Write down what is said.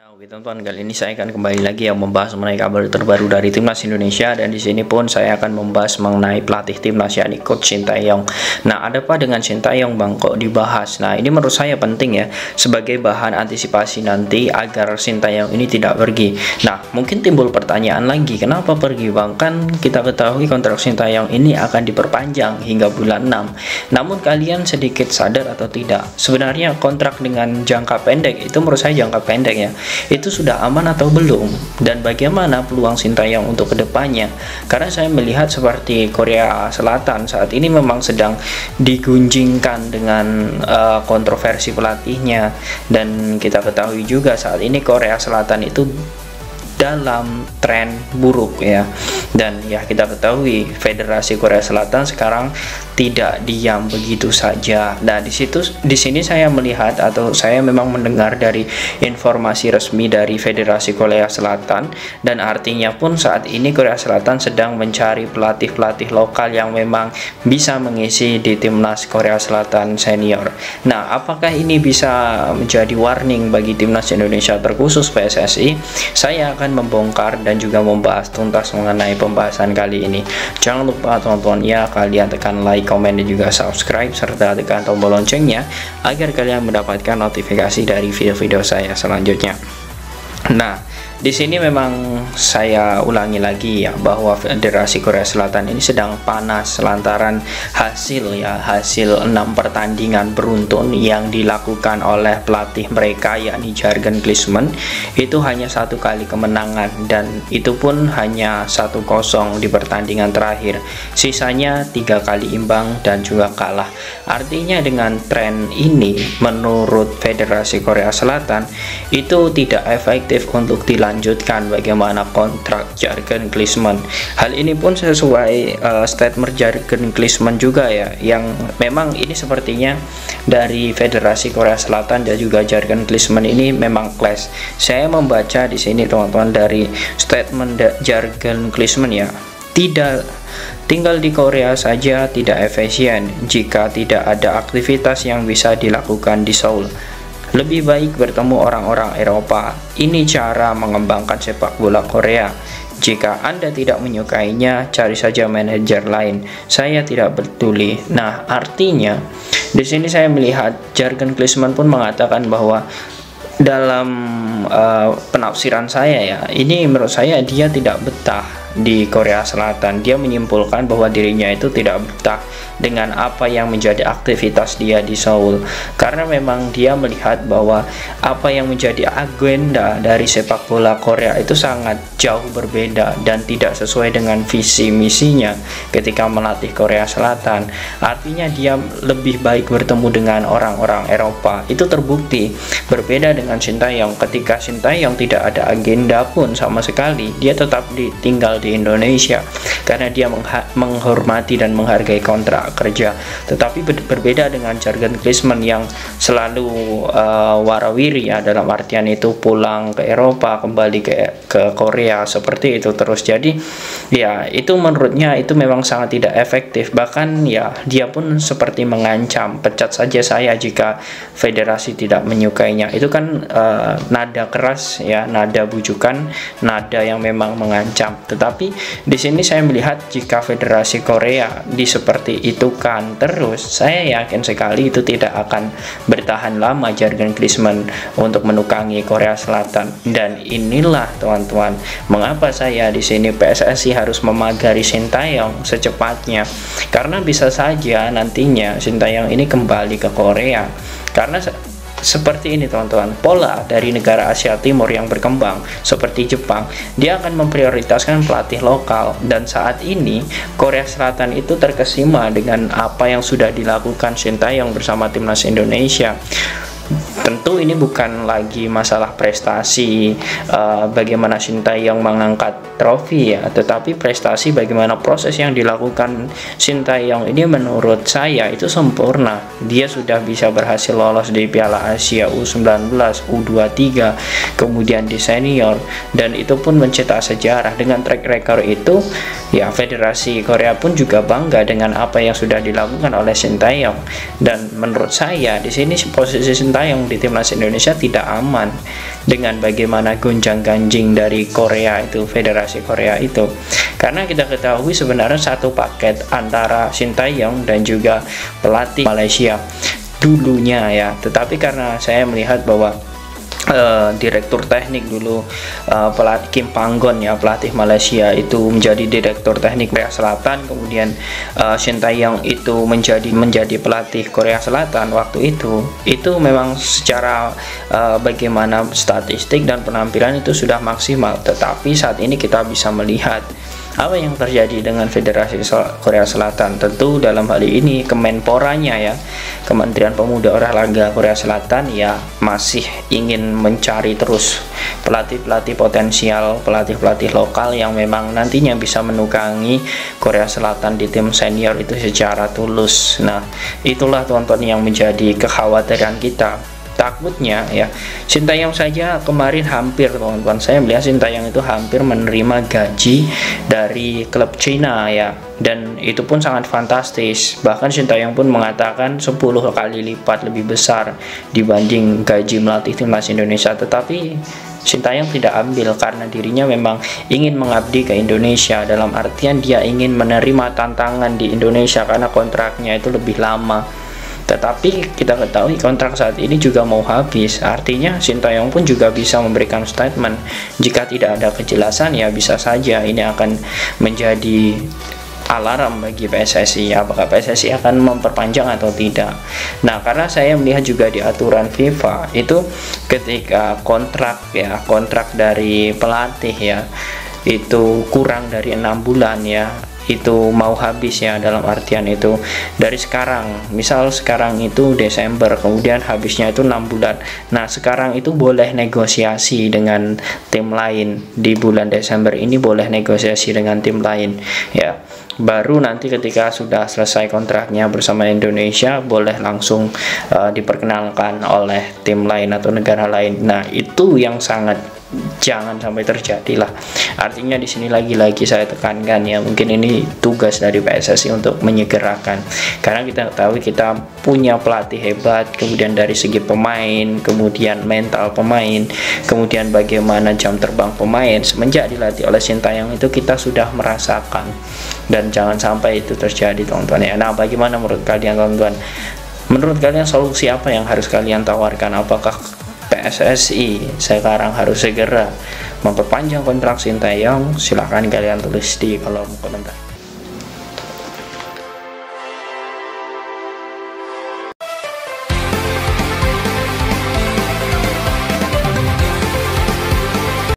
Oke teman-teman, kali ini saya akan kembali lagi membahas mengenai kabar terbaru dari timnas Indonesia, dan di sini pun saya akan membahas mengenai pelatih timnas, yakni Coach Sintayong. Nah, ada apa dengan Sintayong Bang kok dibahas? Nah, ini menurut saya penting ya sebagai bahan antisipasi nanti agar Sintayong ini tidak pergi. Nah, mungkin timbul pertanyaan lagi, kenapa pergi Bang? Kan kita ketahui kontrak Sintayong ini akan diperpanjang hingga bulan 6. Namun kalian sedikit sadar atau tidak? Sebenarnya kontrak dengan jangka pendek itu menurut saya jangka pendek ya. Itu sudah aman atau belum, dan bagaimana peluang Sintayong untuk kedepannya? Karena saya melihat seperti Korea Selatan saat ini memang sedang digunjingkan dengan kontroversi pelatihnya, dan kita ketahui juga saat ini Korea Selatan itu dalam tren buruk ya, dan ya kita ketahui Federasi Korea Selatan sekarang tidak diam begitu saja. Nah, di sini saya melihat atau saya memang mendengar dari informasi resmi dari Federasi Korea Selatan, dan artinya pun saat ini Korea Selatan sedang mencari pelatih-pelatih lokal yang memang bisa mengisi di timnas Korea Selatan senior. Nah, apakah ini bisa menjadi warning bagi timnas Indonesia terkhusus PSSI? Saya akan membongkar dan juga membahas tuntas mengenai pembahasan kali ini. Jangan lupa teman-teman ya, kalian tekan like, komen, dan juga subscribe, serta tekan tombol loncengnya agar kalian mendapatkan notifikasi dari video-video saya selanjutnya. Nah, di sini memang saya ulangi lagi ya, bahwa Federasi Korea Selatan ini sedang panas lantaran hasil 6 pertandingan beruntun yang dilakukan oleh pelatih mereka, yakni Jurgen Klinsmann, itu hanya 1 kali kemenangan, dan itu pun hanya 1-0 di pertandingan terakhir. Sisanya 3 kali imbang dan juga kalah. Artinya dengan tren ini menurut Federasi Korea Selatan itu tidak efektif untuk dilanjutkan bagaimana kontrak Jurgen Klinsmann. Hal ini pun sesuai statement Jurgen Klinsmann juga ya, yang memang ini sepertinya dari Federasi Korea Selatan dan juga Jurgen Klinsmann ini memang clash. Saya membaca di sini teman-teman dari statement Jurgen Klinsmann ya, tidak tinggal di Korea saja tidak efisien jika tidak ada aktivitas yang bisa dilakukan di Seoul. Lebih baik bertemu orang-orang Eropa. Ini cara mengembangkan sepak bola Korea. Jika Anda tidak menyukainya, cari saja manajer lain. Saya tidak peduli. Nah, artinya di sini saya melihat Jurgen Klinsmann pun mengatakan bahwa dalam penafsiran saya ya, ini menurut saya dia tidak betah di Korea Selatan. Dia menyimpulkan bahwa dirinya itu tidak betah dengan apa yang menjadi aktivitas dia di Seoul, karena memang dia melihat bahwa apa yang menjadi agenda dari sepak bola Korea itu sangat jauh berbeda dan tidak sesuai dengan visi misinya ketika melatih Korea Selatan. Artinya dia lebih baik bertemu dengan orang-orang Eropa. Itu terbukti. Berbeda dengan Sintayong, ketika Sintayong tidak ada agenda pun sama sekali, dia tetap tinggal di Indonesia karena dia menghormati dan menghargai kontrak kerja. Tetapi berbeda dengan Jurgen Klinsmann yang selalu warawiri ya, dalam artian itu pulang ke Eropa, kembali ke Korea, seperti itu terus. Jadi ya, itu menurutnya itu memang sangat tidak efektif. Bahkan ya, dia pun seperti mengancam, pecat saja saya jika federasi tidak menyukainya. Itu kan nada keras ya, nada bujukan, nada yang memang mengancam. Tetapi di sini saya melihat jika Federasi Korea seperti itu kan terus, saya yakin sekali itu tidak akan bertahan lama Jurgen Klinsmann untuk menukangi Korea Selatan. Dan inilah teman-teman, mengapa saya di sini PSSI harus memagari Sintayong secepatnya, karena bisa saja nantinya Sintayong ini kembali ke Korea. Karena seperti ini teman-teman, pola dari negara Asia Timur yang berkembang seperti Jepang, dia akan memprioritaskan pelatih lokal, dan saat ini Korea Selatan itu terkesima dengan apa yang sudah dilakukan Sintayong bersama timnas Indonesia. Tentu ini bukan lagi masalah prestasi bagaimana Sintayong mengangkat trofi ya, tetapi prestasi bagaimana proses yang dilakukan Sintayong ini menurut saya itu sempurna. Dia sudah bisa berhasil lolos di Piala Asia U19, U23, kemudian di senior, dan itu pun mencetak sejarah. Dengan track record itu Ya, Federasi Korea pun juga bangga dengan apa yang sudah dilakukan oleh Sintayong, dan menurut saya di sini posisi Sintayong di timnas Indonesia tidak aman dengan bagaimana gonjang-ganjing dari Korea itu, Federasi Korea itu, karena kita ketahui sebenarnya satu paket antara Sintayong dan juga pelatih Malaysia dulunya ya, tetapi karena saya melihat bahwa direktur teknik dulu pelatih Kim Panggon ya, pelatih Malaysia itu menjadi direktur teknik Korea Selatan, kemudian Sintayong itu menjadi pelatih Korea Selatan waktu itu memang secara bagaimana statistik dan penampilan itu sudah maksimal, tetapi saat ini kita bisa melihat apa yang terjadi dengan Federasi Korea Selatan. Tentu dalam hal ini Kemenporanya ya, Kementerian Pemuda Olahraga Korea Selatan ya, masih ingin mencari terus pelatih-pelatih potensial, pelatih-pelatih lokal yang memang nantinya bisa menukangi Korea Selatan di tim senior itu secara tulus. Nah, itulah teman-teman yang menjadi kekhawatiran kita. Takutnya ya, Sintayong saja kemarin hampir, teman-teman, saya melihat Sintayong itu hampir menerima gaji dari klub Cina ya, dan itu pun sangat fantastis. Bahkan Sintayong pun mengatakan 10 kali lipat lebih besar dibanding gaji melatih timnas Indonesia, tetapi Sintayong tidak ambil karena dirinya memang ingin mengabdi ke Indonesia, dalam artian dia ingin menerima tantangan di Indonesia karena kontraknya itu lebih lama. Tetapi kita ketahui kontrak saat ini juga mau habis, artinya Sintayong pun juga bisa memberikan statement. Jika tidak ada kejelasan ya bisa saja ini akan menjadi alarm bagi PSSI, apakah PSSI akan memperpanjang atau tidak. Nah, karena saya melihat juga di aturan FIFA itu ketika kontrak dari pelatih ya itu kurang dari 6 bulan ya, itu mau habis ya, dalam artian itu dari sekarang, misal sekarang itu Desember, kemudian habisnya itu 6 bulan. Nah, sekarang itu boleh negosiasi dengan tim lain, di bulan Desember ini boleh negosiasi dengan tim lain ya, baru nanti ketika sudah selesai kontraknya bersama Indonesia boleh langsung diperkenalkan oleh tim lain atau negara lain. Nah, itu yang sangat jangan sampai terjadi lah. Artinya di sini lagi-lagi saya tekankan ya, mungkin ini tugas dari PSSI untuk menyegerakan, karena kita tahu kita punya pelatih hebat, kemudian dari segi pemain, kemudian mental pemain, kemudian bagaimana jam terbang pemain semenjak dilatih oleh Sintayong itu kita sudah merasakan, dan jangan sampai itu terjadi, teman-teman ya. Nah, bagaimana menurut kalian, teman-teman? Menurut kalian solusi apa yang harus kalian tawarkan? Apakah PSSI sekarang harus segera memperpanjang kontrak Sintayong? Silahkan kalian tulis di kolom komentar.